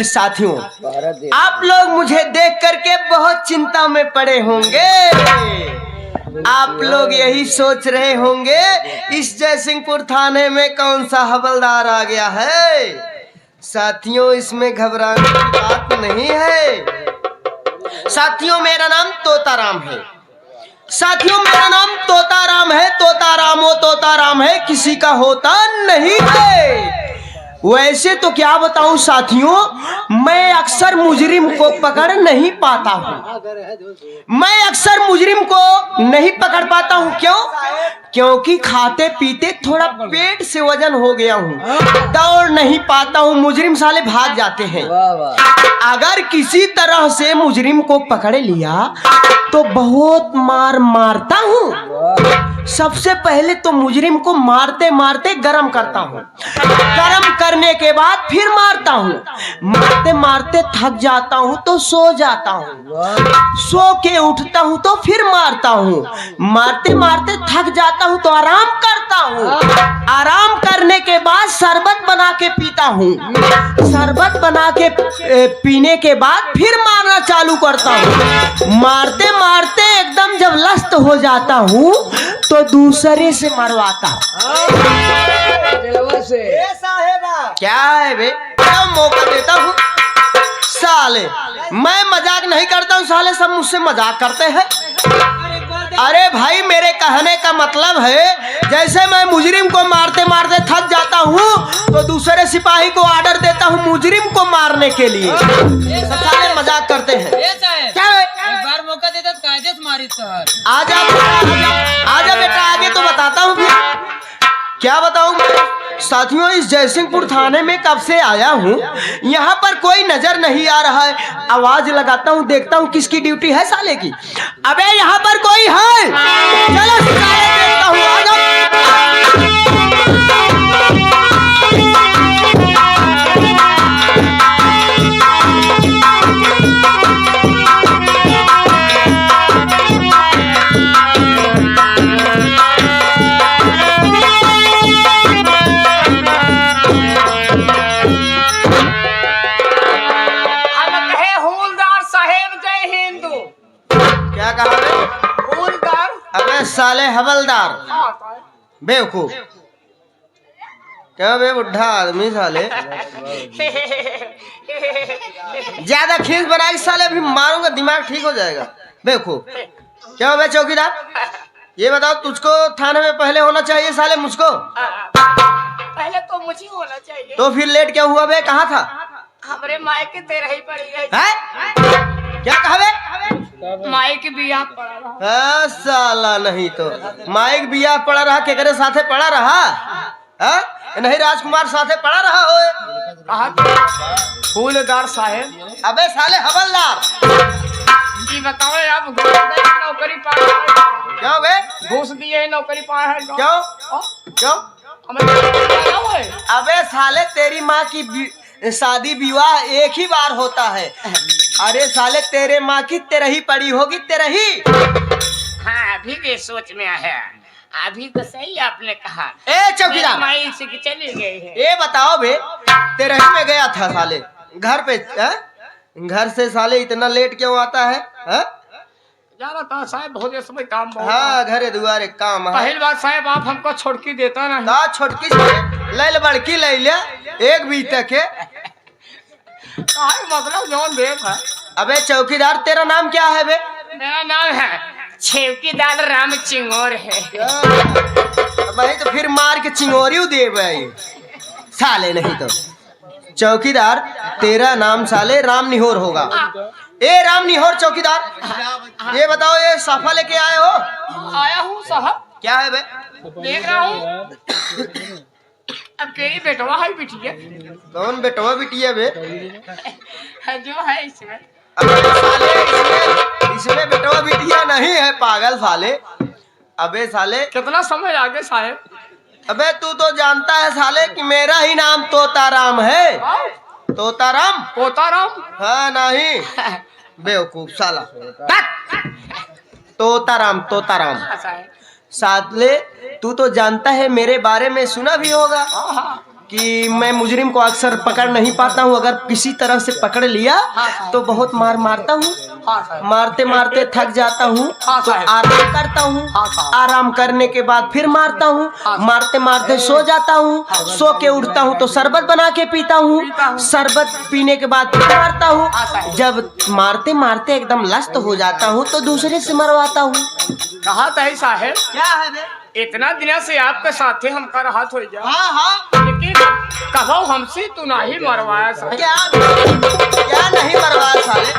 साथियों, आप लोग मुझे देख करके बहुत चिंता में पड़े होंगे। आप लोग यही सोच रहे होंगे इस जयसिंहपुर थाने में कौन सा हवलदार आ गया है। साथियों, इसमें घबराने की बात नहीं है। साथियों, मेरा नाम तोताराम है। साथियों, मेरा नाम तोताराम है। तोताराम हो तोताराम है, किसी का होता नहीं है। वैसे तो क्या बताऊं साथियों, मैं अक्सर मुजरिम को पकड़ नहीं पाता हूँ। मैं अक्सर मुजरिम को नहीं पकड़ पाता हूँ। क्यों? क्योंकि खाते पीते थोड़ा पेट से वजन हो गया हूँ, दौड़ नहीं पाता हूँ। मुजरिम साले भाग जाते हैं। अगर किसी तरह से मुजरिम को पकड़ लिया तो बहुत मार मारता हूँ। सबसे पहले तो मुजरिम को मारते मारते गरम करता हूँ। गरम करने के बाद फिर मारता हूँ। मारते मारते थक जाता हूँ तो सो जाता हूँ। सो के उठता हूँ तो फिर मारता हूँ। मारते मारते थक जाता हूँ तो आराम करता हूँ। आराम करने के बाद शरबत बना के पीता हूँ। शरबत बना के पीने के बाद फिर मारना चालू करता हूँ। मारते मारते एकदम जब लस्त हो जाता हूँ तो दूसरे से मरवाता हूँ। क्या है बे? क्या मौका देता हूँ साले? मैं मजाक नहीं करता हूँ साले, सब मुझसे मजाक करते हैं। अरे भाई, मेरे कहने का मतलब है जैसे मैं मुजरिम को मारते मारते थक जाता हूँ तो दूसरे सिपाही को ऑर्डर देता हूँ मुजरिम को मारने के लिए। सब साले मजाक करते हैं। क्या है? एक बार मौका देता तो कायदे से मारी सर। आजा बेटा, आगे तो बताता हूँ। फिर क्या बताऊँ साथियों, इस जयसिंहपुर थाने में कब से आया हूँ, यहाँ पर कोई नजर नहीं आ रहा है। आवाज लगाता हूँ, देखता हूँ किसकी ड्यूटी है साले की। अबे यहाँ पर कोई है? चलो साले देखता हूँ, आ जाओ। क्या कहा बे? हवलदार। अबे साले हवलदार, बेवकूफ। क्या बे बुढ़ा आदमी साले, ज्यादा खींच बनाई साले, अभी मारूंगा दिमाग ठीक हो जाएगा। बेवकूफ। क्या बे चौकीदार, ये बताओ तुझको थाने में पहले होना चाहिए साले मुझको? पहले तो मुझे होना चाहिए। तो फिर लेट क्या हुआ बे? कहाँ था? हमरे माई के तेरे ही पड़ी है। क्या कहा बे? माई के बियाह पड़ा रहा। हाँ साला, नहीं तो माइक बियाह पड़ा रहा, केकरे साथे पड़ा रहा? हाँ नहीं, राजकुमार साथे पड़ा रहा हो? फूलदार साहेब। अबे साले हवलदार, जी बताओ, आप नौकरी पा रहे हैं? क्यों बे? घूस दिए नौकरी पा रहे हैं? क्यों क्यों? हमें अबे साले, तेरी माँ की शादी विवाह एक ही बार होता है। अरे साले, तेरे माँ की तेरही पड़ी होगी, तेरही। हाँ, अभी के सोच में है। अभी तो सही आपने कहा। ए चौकीदार, माई से चली गई है। ये बताओ बे, तेरही में गया था साले घर पे, घर से साले इतना लेट क्यों आता है? जा रहा था साहब, बहुत समय काम बहुत। हाँ, घरे दुआरे काम है। पहली बात साहब, आप हमको छोटकी देता नहीं। ना छोटकी ले ले, बड़की ले ले, एक भी तक है। मतलब जौन देख है। अबे चौकीदार, तेरा नाम क्या है बे? मेरा नाम है छेवकीदार राम चिंगोर है। भाई तो फिर मार के चिंगोरी दे भाई साले। नहीं तो चौकीदार, तेरा नाम साले राम निहोर होगा। ए राम निहोर चौकीदार, ये बताओ, ये साफा लेके आए हो? आया हूँ साहब। क्या है बे? देख रहा हूँ अब तेरी बेटवा है बिटिया। कौन बेटवा बिटिया बे? जो है इसमें। अबे साले, इसमें बेटवा बिटिया नहीं है पागल साले। अबे साले, कितना समय आगे साहेब? अबे तू तो जानता है साले कि मेरा ही नाम तोताराम है। तोताराम? पोताराम? हाँ नहीं, बेवकूफ साला। तोताराम, तोताराम। हाँ साहेब। साले, तू तो जानता है, मेरे बारे में सुना भी होगा। कि मैं मुजरिम को अक्सर पकड़ नहीं पाता हूँ, अगर किसी तरह से पकड़ लिया तो बहुत मार मारता हूँ, मारते मारते थक जाता हूँ तो आराम करता हूँ, आराम करने के बाद फिर मारता हूँ, मारते मारते सो जाता हूँ, सो के उठता हूँ तो शरबत बना के पीता हूँ, शरबत पीने के बाद फिर मारता हूँ, जब मारते मारते एकदम लस्त हो जाता हूँ तो दूसरे से मरवाता हूँ। कहा था साहेब, क्या है बे? इतना दिन से आपके साथे हमका राहत हो जा, हाँ लेकिन कहो हमसे तू नहीं मरवाया साहेब। क्या नहीं मरवाया साले?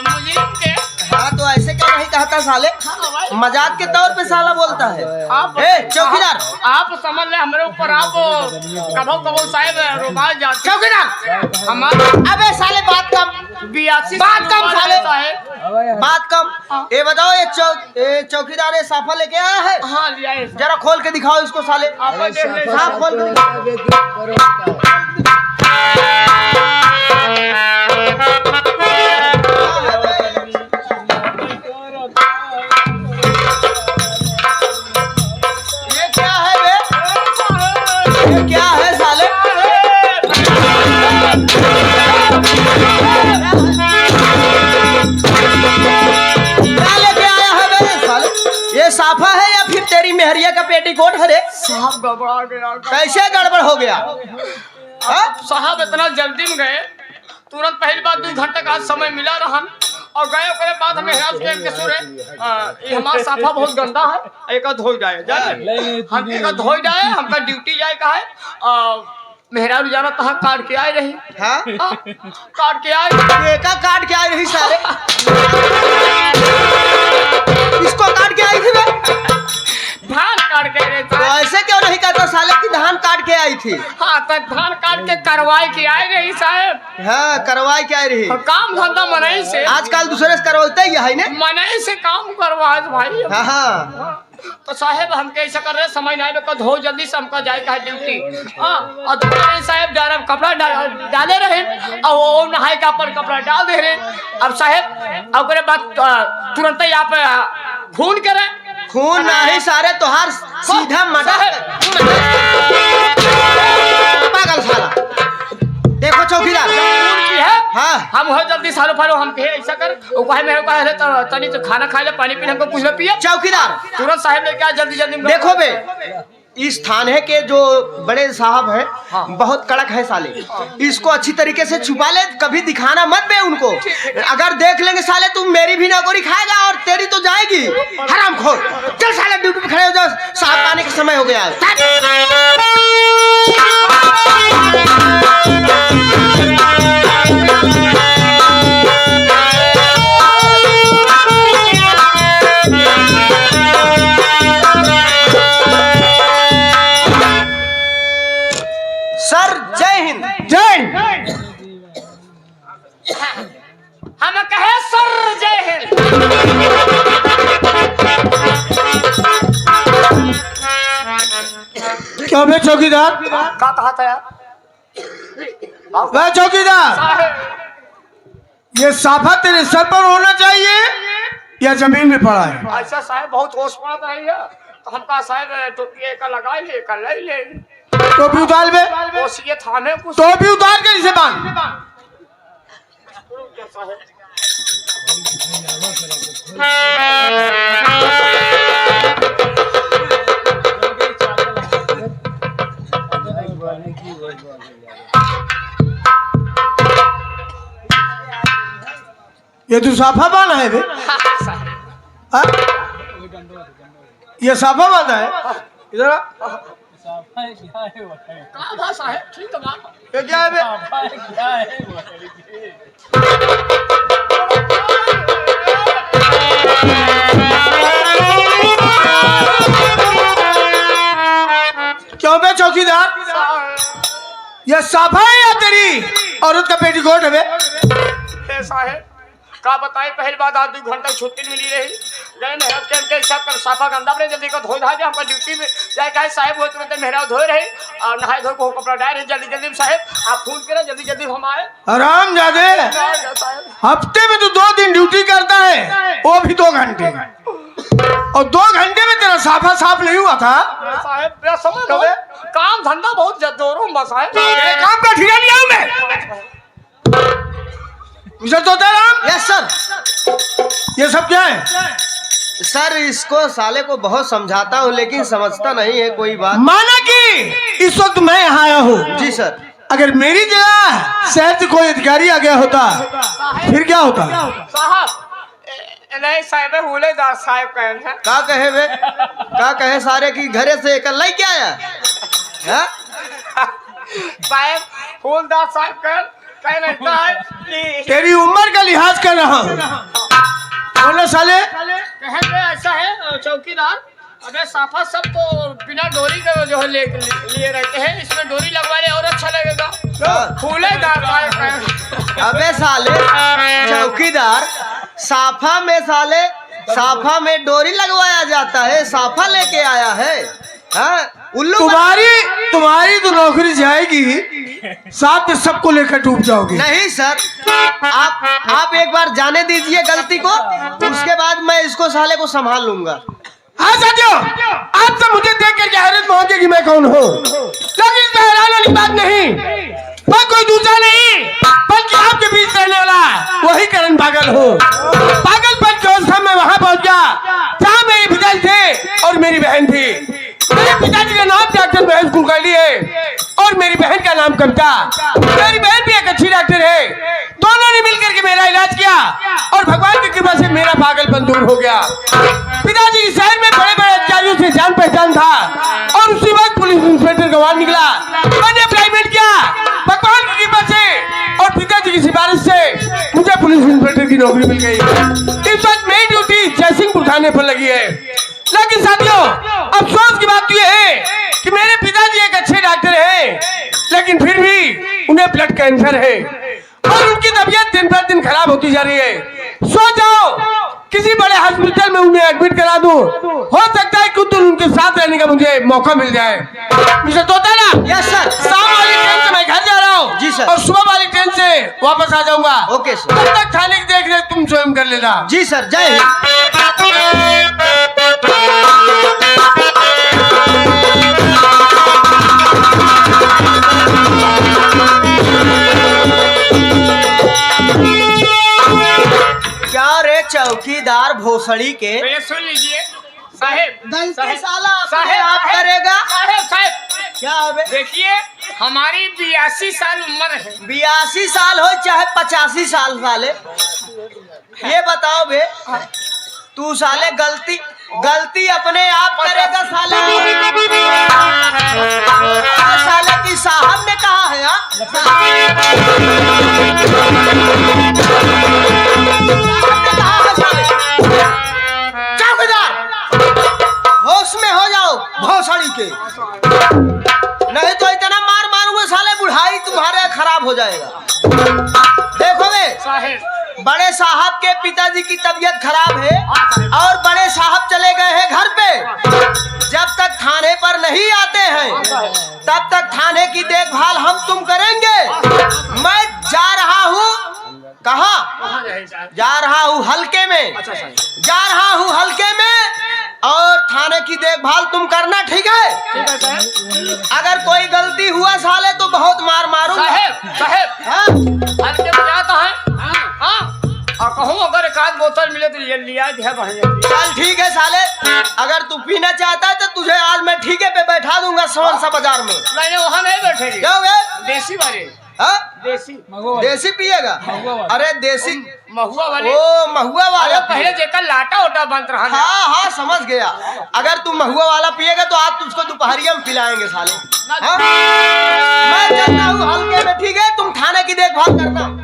मुझे के हाँ तो ऐसे क्या नहीं कहता साले, मजाक के तौर पे साला बोलता है। आप चौकीदार आप समझ ले हमारे ऊपर, आप कबो कबो साहेब रुमाल जाते चौकीदार हमारे। अबे साले बात कम, 82 बात कम साले, साहेब। बात कम। ये बताओ ये चौकीदार ये साफा लेके आया है? हाँ लिया है। जरा खोल के दिखाओ इसको साले। आप देख ले। हाँ खोल के दिखाओ। ये क्या है बे? ये क्या है साले? क्या लेके आया है बे साले? ये साफा है या फिर तेरी मेहरिया का पेटीकोट है रे? साहब गड़बड़ा गया। कैसे गड़बड़ हो गया? हाँ? साहब इतना जल्दी में गए, तुरंत पहली बार 2 घंटे का समय मिला रहन और गए के बाद हमें हेल्प के सुरे ये हमारा साफा बहुत गंदा है, एक धोई जाए जाने हम एक धोई जाए, हमका ड्यूटी जाए का है। मेहरा जाना तहाँ काट के आए रही। हाँ? काट के आए, एका काट के आई रही साले, इसको काट के आई थी बे? धान काट के रहे तो ऐसे क्यों नहीं कहता साले कि धान काट के आई थी? हाँ तो धान काट के करवाई के आए रही साहब। हाँ करवाई के आई रही। काम धंधा मनई से आजकल दूसरे से करवाते ही है ने? मनई से काम करवाए भाई। हाँ हाँ तो साहेब हम कैसे कर रहे समझ नहीं में, हो जल्दी से हमका जाएगा है ड्यूटी। और धोए साहेब जा रहे कपड़ा डाले रहे और वो नहाए का पर कपड़ा डाल दे रहे। अब साहेब अब के बाद तुरंत ही आप खून करे, खून नहीं सारे तोहार सीधा मर्डर। पागल साला। देखो चौकीदार की है। हाँ हम हो जल्दी सालो फालो हम कहे ऐसा कर वो कहे मेरे को है तो तनी तो खाना खा ले, पानी पीने हमको कुछ ना पिए। चौकीदार तुरंत साहब लेके आ जल्दी जल्दी। देखो बे, इस थाने के जो बड़े साहब हैं बहुत कड़क है साले, इसको अच्छी तरीके से छुपा ले, कभी दिखाना मत बे उनको। अगर देख लेंगे साले तुम मेरी भी नौकरी खाएगा और तेरी तो जाएगी। हरामखोर, चल साले ड्यूटी पे खड़े हो जाओ, साहब आने का समय हो गया है। सर जय हिंद। जय हिंद। हम कहे सर जय हिंद। क्यों बे चौकीदार? का कहा था यार? वह चौकीदार, साहब ये साफा तेरे सर पर होना चाहिए या जमीन में पड़ा है? ऐसा साहब बहुत होश पड़ता है तो हमका साहब टोपी का लगा ले कर ले ले टोपी उतार बे, ओस ये थाने कुछ टोपी उतार के इसे बांध। ये तू साफा बांधा है बे? हाँ? ये साफा बांधा है? इधर आ। का भाषा है ठीक है बात। ये क्या है बे? क्यों बे चौकीदार, ये साफा है या तेरी औरत का पेटीकोट है बे? ऐसा है का बताए पहली बात आज 2 घंटा छुट्टी मिली रही गए मेहराज के हमके हिसाब कर साफा गंदा अपने जल्दी को धोई धा दे हमका ड्यूटी में जाए कहे साहब हो तुरंत मेहराज धोए रहे और नहाए धोए को कपड़ा डाल रहे जल्दी जल्दी साहब आप फोन करे जल्दी जल्दी हम आए। आराम जादे, हफ्ते में तू 2 दिन ड्यूटी करता है वो भी 2 घंटे, और 2 घंटे में तेरा साफा साफ नहीं हुआ था? साहब समझ काम धंधा बहुत जोरों में बसा है। तेरे काम का ठिकाना लिया हूं मैं। Mister Totaram, yes sir. ये सब क्या है? सर इसको साले को बहुत समझाता हूँ लेकिन समझता नहीं है कोई बात। माना कि इस वक्त मैं यहाँ आया हूँ, जी सर। अगर मेरी जगह शहर से कोई अधिकारी आ गया होता फिर क्या होता? साहब नहीं साहब हुलेदार साहब कहें हैं। का कहे वे, का कहे सारे की घरे से एक लाई क्या आया है? साहब फूलदार साहब कह रहता है कि तेरी उम्र का लिहाज कर रहा हूँ। बोलो साले। कहेंगे ऐसा है चौकीदार, अबे साफा सब तो बिना डोरी का जो है लिए रहते हैं, इसमें डोरी लगवा ले और अच्छा लगेगा। फूलेदार साहब अबे साले चौकीदार, साफा में डोरी लगवाया जाता है, साफा लेके आया है। हाँ? उल्लू तुम्हारी तो नौकरी जाएगी, साथ में सबको लेकर डूब जाओगे। नहीं सर, आप एक बार जाने दीजिए गलती को, उसके बाद मैं इसको साले को संभाल लूंगा। हाँ साथियों, आप सब मुझे देख कर हैरत में होंगे कि मैं कौन हूँ, लेकिन इसमें हैरान वाली बात नहीं। मैं कोई दूसरा नहीं बल्कि आपके बीच रहने वाला वही करण पागल हूँ। पागलपन की अवस्था में वहाँ पहुँच गया जहाँ मेरे पिताजी थे और मेरी बहन थी। मेरे पिताजी का नाम डॉक्टर महेश कुलकर्णी है और मेरी बहन का नाम कविता। मेरी बहन भी एक अच्छी डॉक्टर है। दोनों ने मिलकर के मेरा इलाज किया और भगवान की कृपा से मेरा पागलपन दूर हो गया। पिताजी की शहर में बड़े बड़े अधिकारियों से जान पहचान था और उसी वक्त पुलिस इंस्पेक्टर गवाह निकला। मैंने अप्लाईमेंट किया, भगवान की कृपा से और पिताजी की सिफारिश से मुझे पुलिस इंस्पेक्टर की नौकरी मिल गई। इस वक्त मेरी ड्यूटी जयसिंहपुर थाने पर लगी है। लेकिन साथियों, अफसोस की बात यह है कि मेरे पिताजी एक अच्छे डॉक्टर हैं, लेकिन फिर भी उन्हें ब्लड कैंसर है और उनकी तबीयत दिन पर दिन खराब होती जा रही है। सो जाओ किसी बड़े हॉस्पिटल में उन्हें एडमिट करा दूं, हो सकता है कि तो उनके साथ रहने का मुझे मौका मिल जाए। Mister Totaram, yes sir. शाम वाली ट्रेन से मैं घर जा रहा हूँ। जी सर। और सुबह वाली ट्रेन से वापस आ जाऊंगा। Okay sir. तब तक थाने की देख रेख तुम स्वयं कर लेना। जी सर, जय हिंद। क्या रे चौकीदार भोसड़ी के, ये सुन लीजिए साहेब, गलती साला अपने साहेब, आप साहेब, करेगा। साहेब क्या है? देखिए हमारी 82 साल उम्र है। 82 साल हो चाहे 85 साल साले, ये बताओ बे, तू साले गलती अपने आप करेगा साले साले की साहब ने कहा है। चौकीदार होश में हो जाओ भोसड़ी के, नहीं तो इतना मार मारूंगा साले बुढ़ाई तुम्हारे खराब हो जाएगा। देखो बे साहेब, बड़े साहब के पिताजी की तबीयत खराब है और बड़े साहब चले गए हैं घर पे। जब तक थाने पर नहीं आते हैं तब तक थाने की देखभाल हम तुम करेंगे। मैं जा रहा हूँ, कहाँ जा रहा हूँ? हल्के में जा रहा हूँ, हल्के में, और थाने की देखभाल तुम करना, ठीक है? अगर कोई गलती हुआ साले तो बहुत मार मारूंगा। साहेब हाँ? हल्के में जाता है। हाँ और कहूँ अगर एक आध बोतल मिले तो ये लिया है बढ़िया। चल ठीक है साले, अगर तू पीना चाहता है तो तुझे आज मैं ठीके पे बैठा दूंगा सोनसा बाजार में। मैंने वहाँ नहीं बैठेगी। क्या हुआ? देसी वाले, हाँ? देसी पिएगा? अरे देसी महुआ वाले। ओ महुआ वाला अरे पहले जेकर लाटा ओटा बंद रहा। हाँ हाँ समझ गया। अगर तू महुआ वाला पिएगा तो आज तुझको दोपहरिया में पिलाएंगे साले। हाँ? मैं चलता हूँ हल्के में, ठीक है? तुम थाने की देखभाल करना।